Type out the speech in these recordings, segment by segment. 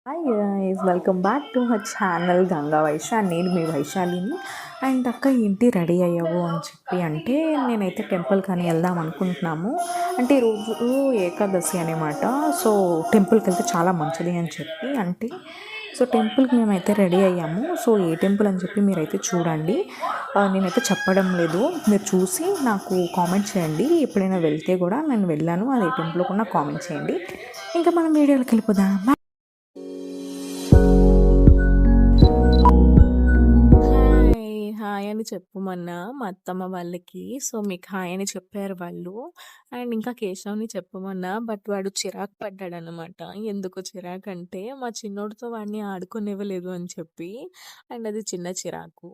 Hi guys, welcome back to my channel Ganga Vaisha. నేను మీ వైశాలిని. And అక్క ఏంటి రెడీ అయ్యావు అని చెప్పి అంటే నేనైతే టెంపుల్కి అని వెళ్దాం అనుకుంటున్నాము. అంటే ఈరోజు ఏకాదశి అనమాట. సో టెంపుల్కి వెళ్తే చాలా మంచిది అని చెప్పి అంటే సో టెంపుల్కి మేమైతే రెడీ అయ్యాము. సో ఏ టెంపుల్ అని చెప్పి మీరైతే చూడండి. నేనైతే చెప్పడం లేదు, మీరు చూసి నాకు కామెంట్ చేయండి. ఎప్పుడైనా వెళ్తే కూడా నేను వెళ్ళాను అది ఏ టెంపుల్ కూడా కామెంట్ చేయండి. ఇంకా మనం వీడియోలోకి వెళ్ళిపోదాం. హాయ్ అని చెప్పమన్నా మా అత్తమ్మ వాళ్ళకి. సో మీకు హాయ్ అని చెప్పారు వాళ్ళు. అండ్ ఇంకా కేశవ్ని చెప్పమన్నా, బట్ వాడు చిరాకు పడ్డాడనమాట. ఎందుకు చిరాకు అంటే మా చిన్నోడితో వాడిని ఆడుకునివ్వలేదు అని చెప్పి. అండ్ అది చిన్న చిరాకు.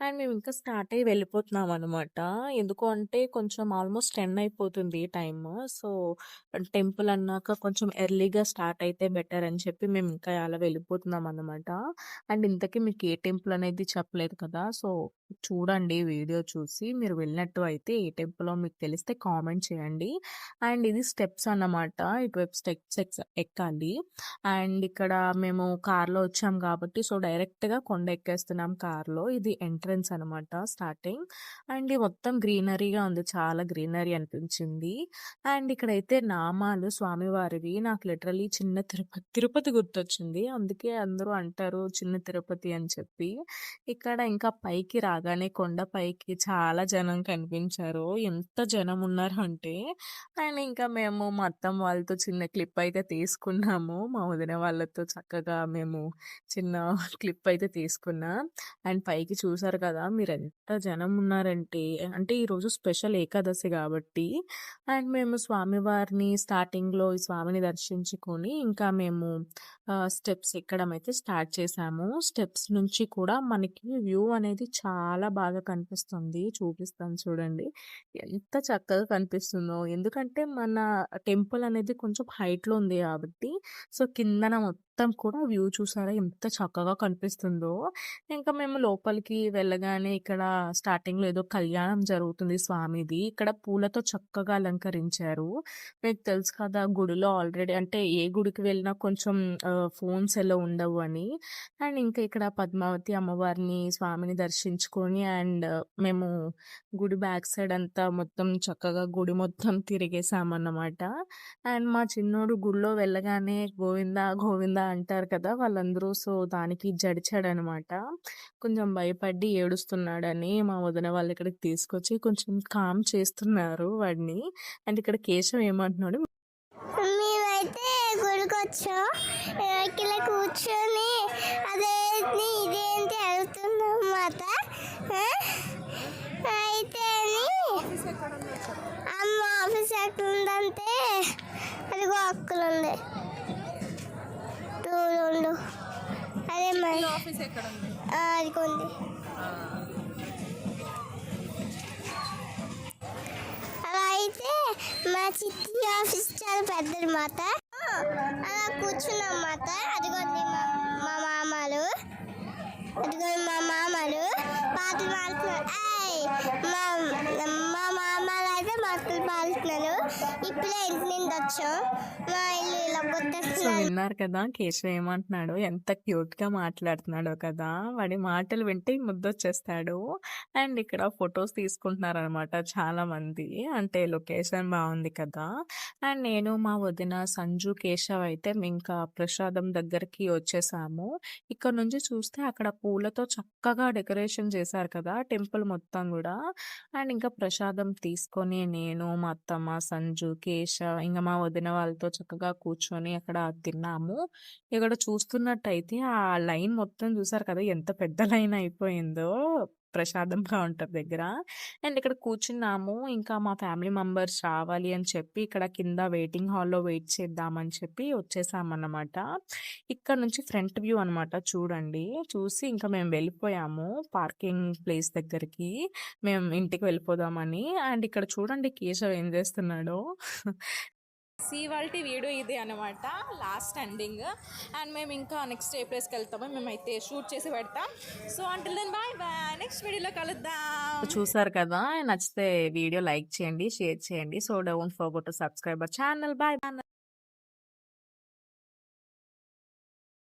అండ్ మేము ఇంకా స్టార్ట్ అయ్యి వెళ్ళిపోతున్నాం అనమాట. ఎందుకు అంటే కొంచెం ఆల్మోస్ట్ 10 అయిపోతుంది టైమ్. సో టెంపుల్ అన్నాక కొంచెం ఎర్లీగా స్టార్ట్ అయితే బెటర్ అని చెప్పి మేము ఇంకా అలా వెళ్ళిపోతున్నాం అనమాట. అండ్ ఇంతకీ మీకు ఏ టెంపుల్ అనేది చెప్పలేదు కదా. సో చూడండి వీడియో చూసి, మీరు వెళ్ళినట్టు అయితే ఏ టెంపులో మీకు తెలిస్తే కామెంట్ చేయండి. అండ్ ఇది స్టెప్స్ అన్నమాట, ఇటువైపు స్టెప్స్ ఎక్కాలి. అండ్ ఇక్కడ మేము కార్లో వచ్చాం కాబట్టి సో డైరెక్ట్గా కొండ ఎక్కేస్తున్నాం కార్లో. ఇది ఎంట్రన్స్ అనమాట, స్టార్టింగ్. అండ్ ఇది మొత్తం గ్రీనరీగా ఉంది, చాలా గ్రీనరీ అనిపించింది. అండ్ ఇక్కడైతే నామాలు స్వామివారివి. నాకు లిటరలీ చిన్న తిరుపతి గుర్తొచ్చింది, అందుకే అందరూ అంటారు చిన్న తిరుపతి అని చెప్పి. ఇక్కడ ఇంకా పైకి రాగానే కొండ పైకి చాలా జనం కనిపించారు. ఎంత జనం ఉన్నారు అంటే. అండ్ ఇంకా మేము మా అత్తమ్మ వాళ్ళతో చిన్న క్లిప్ అయితే తీసుకున్నాము. మా వదిన వాళ్ళతో చక్కగా మేము చిన్న క్లిప్ అయితే తీసుకున్నా. అండ్ పైకి చూసారు కదా మీరు, ఎంత జనం ఉన్నారంటే. అంటే ఈరోజు స్పెషల్ ఏకాదశి కాబట్టి. అండ్ మేము స్వామివారిని స్టార్టింగ్లో ఈ స్వామిని దర్శించుకొని ఇంకా మేము స్టెప్స్ ఎక్కడం అయితే స్టార్ట్ చేసాము. స్టెప్స్ నుంచి కూడా మనకి వ్యూ అనేది చాలా బాగా కనిపిస్తుంది. చూపిస్తాను చూడండి ఎంత చక్కగా కనిపిస్తుందో. ఎందుకంటే మన టెంపుల్ అనేది కొంచెం హైట్లో ఉంది కాబట్టి సో కిందన మొత్తం కూడా వ్యూ చూసారా ఎంత చక్కగా కనిపిస్తుందో. ఇంకా మేము లోపలికి వెళ్ళగానే ఇక్కడ స్టార్టింగ్లో ఏదో కళ్యాణం జరుగుతుంది స్వామిది. ఇక్కడ పూలతో చక్కగా అలంకరించారు. మీకు తెలుసు కదా గుడిలో ఆల్రెడీ, అంటే ఏ గుడికి వెళ్ళినా కొంచెం ఫోన్స్ ఎలా ఉండవు అని. అండ్ ఇంకా ఇక్కడ పద్మావతి అమ్మవారిని స్వామిని దర్శించుకొని అండ్ మేము గుడి బ్యాక్ సైడ్ అంతా మొత్తం చక్కగా గుడి మొత్తం తిరిగేసామన్నమాట. అండ్ మా చిన్నోడు గుడిలో వెళ్ళగానే గోవిందా గోవిందా అంటారు కదా వాళ్ళందరూ. సో దానికి జడిచాడనమాట, కొంచెం భయపడి ఏడుస్తున్నాడని మా వదిన వాళ్ళు ఇక్కడికి తీసుకొచ్చి కొంచెం కామ్ చేస్తున్నారు వాడిని. అండ్ ఇక్కడ కేశవ్ ఏమంటున్నాడు, మేమైతే గుడికొచ్చాం, ఇలా కూర్చొని అదేంటి ఇదేంటి అడుగుతున్నమాట. అయితే అమ్మ ఆఫీస్ ఎక్కడ ఉందంటే అదిగో అక్కలుంది రెండు. అదే మరి అదిగోంది. అలా అయితే మా చిట్టి ఆఫీస్ చాలా పెద్దనమాట. అలా కూర్చున్నమాట. అదిగోండి మా మామలు, అదిగోండి మా మామలు పాటలు పాడుతున్నారు. మా మామలు అయితే పాటలు పాడుతున్నారు. ఇప్పుడే ఇంటి నుండి వచ్చాం. మా ఇల్లు ఇలా సో గుర్తొస్తున్నారు. విన్నారు కదా కేశవ్ ఏమంటున్నాడు, ఎంత క్యూట్ గా మాట్లాడుతున్నాడో కదా. వాడి మాటలు వింటే ముద్దొచ్చేస్తాడు. అండ్ ఇక్కడ ఫొటోస్ తీసుకుంటున్నారు అనమాట చాలా మంది, అంటే లొకేషన్ బాగుంది కదా. అండ్ నేను మా వదిన సంజు కేశవ్ అయితే ఇంకా ప్రసాదం దగ్గరికి వచ్చేసాము. ఇక్కడ నుంచి చూస్తే అక్కడ పూలతో చక్కగా డెకరేషన్ చేశారు కదా టెంపుల్ మొత్తం కూడా. అండ్ ఇంకా ప్రసాదం తీసుకొని నేను మా అత్తమ్మ సంజు కేశవ్ ఇంకా మా వదిన వాళ్ళతో చక్కగా కూర్చొని అక్కడ తిన్నాము. ఇక్కడ చూస్తున్నట్టయితే ఆ లైన్ మొత్తం చూసారు కదా ఎంత పెద్ద లైన్ అయిపోయిందో ప్రసాదం కౌంటర్ దగ్గర. అండ్ ఇక్కడ కూర్చున్నాము. ఇంకా మా ఫ్యామిలీ మెంబర్స్ రావాలి అని చెప్పి ఇక్కడ కింద వెయిటింగ్ హాల్లో వెయిట్ చేద్దామని చెప్పి వచ్చేసామన్నమాట. ఇక్కడ నుంచి ఫ్రంట్ వ్యూ అనమాట, చూడండి. చూసి ఇంకా మేము వెళ్ళిపోయాము పార్కింగ్ ప్లేస్ దగ్గరికి, మేము ఇంటికి వెళ్ళిపోదామని. అండ్ ఇక్కడ చూడండి కేశవ్ ఏం చేస్తున్నాడో. ఇవాళ వీడియో ఇదే అనమాట, లాస్ట్ ఎండింగ్. అండ్ మేము ఇంకా నెక్స్ట్ ఏ ప్లేస్కి వెళ్తామో మేమైతే షూట్ చేసి పెడతాం. So until then bye bye, next వీడియోలో కలుద్దాం. చూసారు కదా, నచ్చితే వీడియో లైక్ చేయండి, షేర్ చేయండి. So don't forget to subscribe our channel. Bye.